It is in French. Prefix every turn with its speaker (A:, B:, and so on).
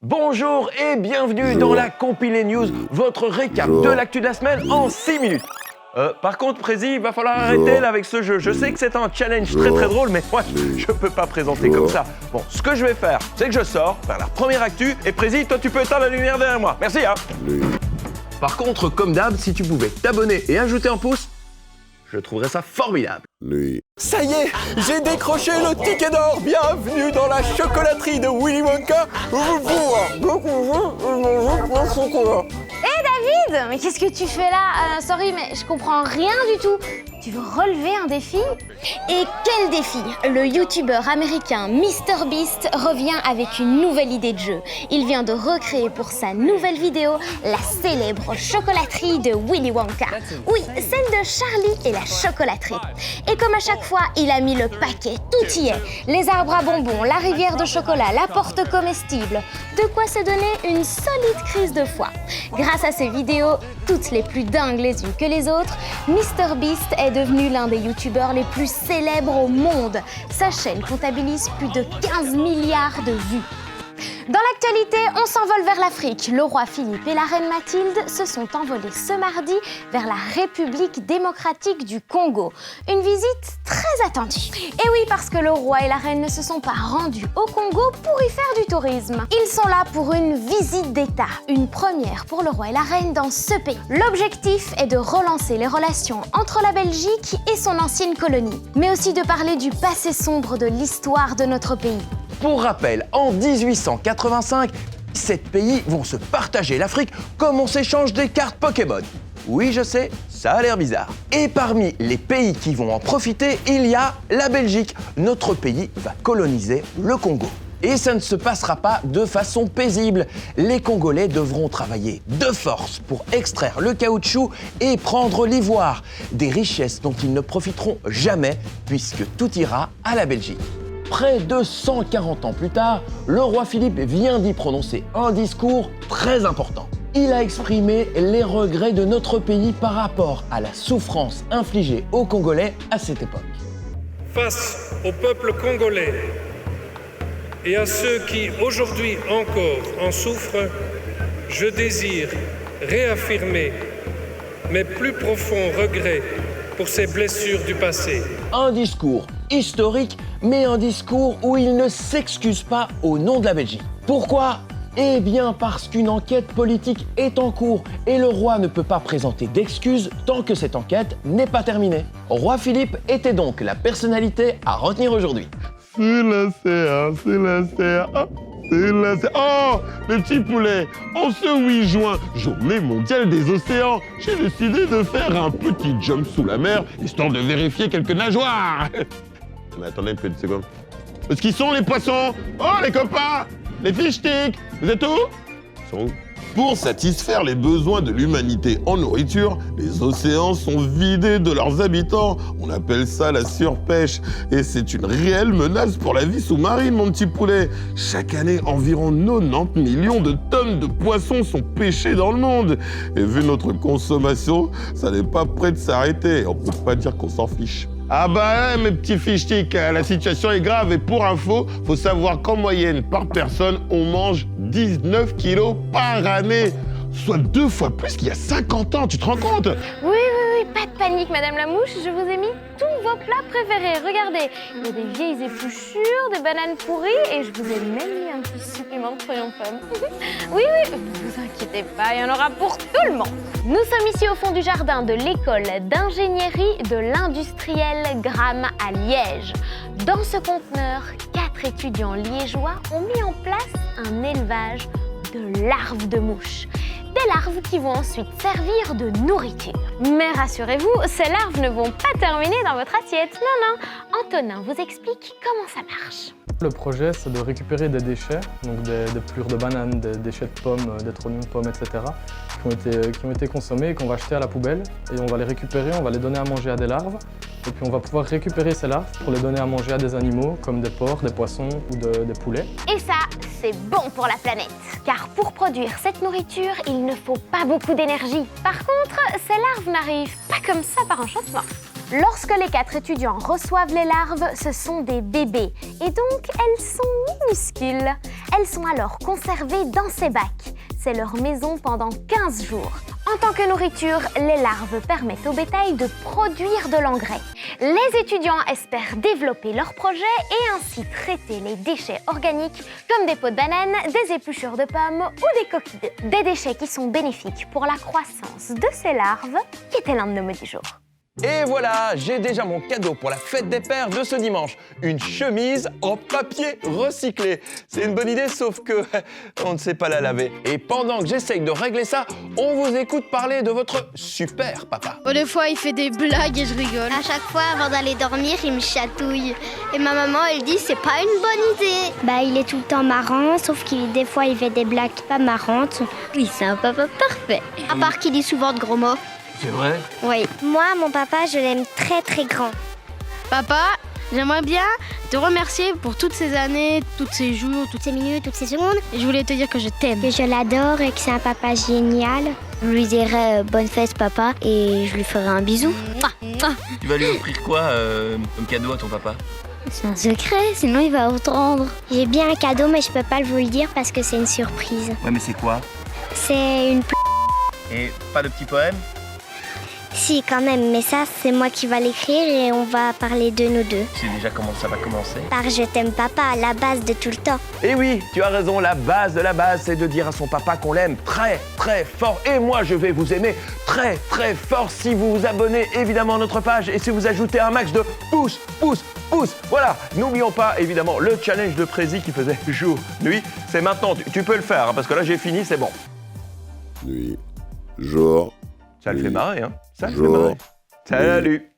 A: Bonjour et bienvenue dans la Compilé News, votre récap de l'actu de la semaine en 6 minutes. Par contre, Prési, il va falloir arrêter là avec ce jeu. Je sais que c'est un challenge très drôle, mais moi, je peux pas présenter comme ça. Bon, ce que je vais faire, c'est que je sors vers la première actu et Prési, toi, tu peux éteindre la lumière derrière moi. Merci, hein. Par contre, comme d'hab, si tu pouvais t'abonner et ajouter un pouce, je trouverais ça formidable.
B: Ça y est, j'ai décroché le ticket d'or. Bienvenue dans la chocolaterie de Willy Wonka.
C: David, mais qu'est-ce que tu fais là? Sorry, mais je comprends rien du tout. Tu veux relever un défi? Et quel défi? Le youtubeur américain MrBeast revient avec une nouvelle idée de jeu. Il vient de recréer pour sa nouvelle vidéo la célèbre chocolaterie de Willy Wonka. Oui, celle de Charlie et la chocolaterie. Et comme à chaque fois, il a mis le paquet, tout y est. Les arbres à bonbons, la rivière de chocolat, la porte comestible. De quoi se donner une solide crise de foi. Grâce à ces vidéos, toutes les plus dingues les unes que les autres, MrBeast est devenu l'un des youtubeurs les plus célèbres au monde. Sa chaîne comptabilise plus de 15 milliards de vues. Dans l'actualité, on s'envole vers l'Afrique. Le roi Philippe et la reine Mathilde se sont envolés ce mardi vers la République démocratique du Congo. Une visite très attendue. Et oui, parce que le roi et la reine ne se sont pas rendus au Congo pour y faire du tourisme. Ils sont là pour une visite d'État, une première pour le roi et la reine dans ce pays. L'objectif est de relancer les relations entre la Belgique et son ancienne colonie, mais aussi de parler du passé sombre de l'histoire de notre pays.
A: Pour rappel, en 1885, 7 pays vont se partager l'Afrique comme on s'échange des cartes Pokémon. Oui, je sais, ça a l'air bizarre. Et parmi les pays qui vont en profiter, il y a la Belgique. Notre pays va coloniser le Congo. Et ça ne se passera pas de façon paisible. Les Congolais devront travailler de force pour extraire le caoutchouc et prendre l'ivoire. Des richesses dont ils ne profiteront jamais puisque tout ira à la Belgique. Près de 140 ans plus tard, le roi Philippe vient d'y prononcer un discours très important. Il a exprimé les regrets de notre pays par rapport à la souffrance infligée aux Congolais à cette époque.
D: Face au peuple congolais et à ceux qui aujourd'hui encore en souffrent, je désire réaffirmer mes plus profonds regrets pour ces blessures du passé.
A: Un discours historique, mais un discours où il ne s'excuse pas au nom de la Belgique. Pourquoi ? Eh bien parce qu'une enquête politique est en cours et le roi ne peut pas présenter d'excuses tant que cette enquête n'est pas terminée. Roi Philippe était donc la personnalité à retenir aujourd'hui.
E: C'est l'océan, c'est l'océan, c'est l'océan. Oh, le petit poulet, en ce 8 juin, journée mondiale des océans, j'ai décidé de faire un petit jump sous la mer, histoire de vérifier quelques nageoires. Mais attendez une petite seconde. Où est-ce qu'ils sont les poissons? Oh les copains, les fish sticks, vous êtes où? Ils sont où? Pour satisfaire les besoins de l'humanité en nourriture, les océans sont vidés de leurs habitants. On appelle ça la surpêche. Et c'est une réelle menace pour la vie sous-marine, mon petit poulet. Chaque année, environ 90 millions de tonnes de poissons sont pêchés dans le monde. Et vu notre consommation, ça n'est pas prêt de s'arrêter. On peut pas dire qu'on s'en fiche. Ah bah ouais, mes petits fish sticks, la situation est grave et pour info, faut savoir qu'en moyenne, par personne, on mange 19 kilos par année. Soit 2 fois plus qu'il y a 50 ans, tu te rends compte?
C: Oui, pas de panique, Madame la Mouche, je vous ai mis tous vos plats préférés. Regardez, il y a des vieilles épluchures, des bananes pourries et je vous ai même mis un petit supplément de croyant pomme. Oui, ne vous inquiétez pas, il y en aura pour tout le monde. Nous sommes ici au fond du jardin de l'école d'ingénierie de l'industriel Gramme à Liège. Dans ce conteneur, 4 étudiants liégeois ont mis en place un élevage de larves de mouches. Des larves qui vont ensuite servir de nourriture. Mais rassurez-vous, ces larves ne vont pas terminer dans votre assiette. Non, Antonin vous explique comment ça marche.
F: Le projet, c'est de récupérer des déchets, donc des pelures de bananes, des déchets de pommes, des trognons de pommes, etc., qui ont été consommés et qu'on va jeter à la poubelle. Et on va les récupérer, on va les donner à manger à des larves. Et puis on va pouvoir récupérer ces larves pour les donner à manger à des animaux, comme des porcs, des poissons ou des poulets.
C: Et ça, c'est bon pour la planète. Car pour produire cette nourriture, il ne faut pas beaucoup d'énergie. Par contre, ces larves n'arrivent pas comme ça par enchantement. Lorsque les 4 étudiants reçoivent les larves, ce sont des bébés et donc elles sont minuscules. Elles sont alors conservées dans ces bacs. C'est leur maison pendant 15 jours. En tant que nourriture, les larves permettent au bétail de produire de l'engrais. Les étudiants espèrent développer leur projet et ainsi traiter les déchets organiques comme des pots de banane, des épluchures de pommes ou des coquilles. Des déchets qui sont bénéfiques pour la croissance de ces larves, qui était l'un de nos mots du jour.
A: Et voilà, j'ai déjà mon cadeau pour la fête des pères de ce dimanche. Une chemise en papier recyclé. C'est une bonne idée, sauf que on ne sait pas la laver. Et pendant que j'essaye de régler ça, on vous écoute parler de votre super papa.
G: Des fois, il fait des blagues et je rigole.
H: À chaque fois, avant d'aller dormir, il me chatouille. Et ma maman, elle dit, c'est pas une bonne idée.
I: Bah, il est tout le temps marrant, sauf qu'il des fois, il fait des blagues pas marrantes.
H: Oui, c'est un papa parfait. À part qu'il dit souvent de gros mots.
A: C'est vrai?
H: Oui.
I: Moi, mon papa, je l'aime très très grand.
G: Papa, j'aimerais bien te remercier pour toutes ces années, tous ces jours, toutes ces minutes, toutes ces secondes. Et je voulais te dire que je t'aime.
I: Que je l'adore et que c'est un papa génial.
H: Je lui dirai bonne fête, papa, et je lui ferai un bisou.
J: Tu vas lui offrir quoi comme cadeau à ton papa?
H: C'est un secret, sinon il va entendre.
I: J'ai bien un cadeau, mais je peux pas vous le dire parce que c'est une surprise.
J: Ouais, mais c'est quoi?
I: C'est une
J: Et pas de petit poème?
I: Si, quand même, mais ça, c'est moi qui va l'écrire et on va parler de nous deux.
J: Tu sais déjà comment ça va commencer?
I: Par je t'aime papa, à la base de tout le temps.
A: Et oui, tu as raison, la base de la base, c'est de dire à son papa qu'on l'aime très très fort. Et moi, je vais vous aimer très très fort si vous vous abonnez évidemment à notre page et si vous ajoutez un max de pouces, pouces, pouces. Voilà, n'oublions pas évidemment le challenge de Prési qui faisait jour, nuit. C'est maintenant, tu peux le faire hein, parce que là j'ai fini, c'est bon.
E: Nuit, jour.
A: Ça le
E: nuit,
A: fait marrer, hein? Ça le fait
E: jour,
A: marrer. Salut!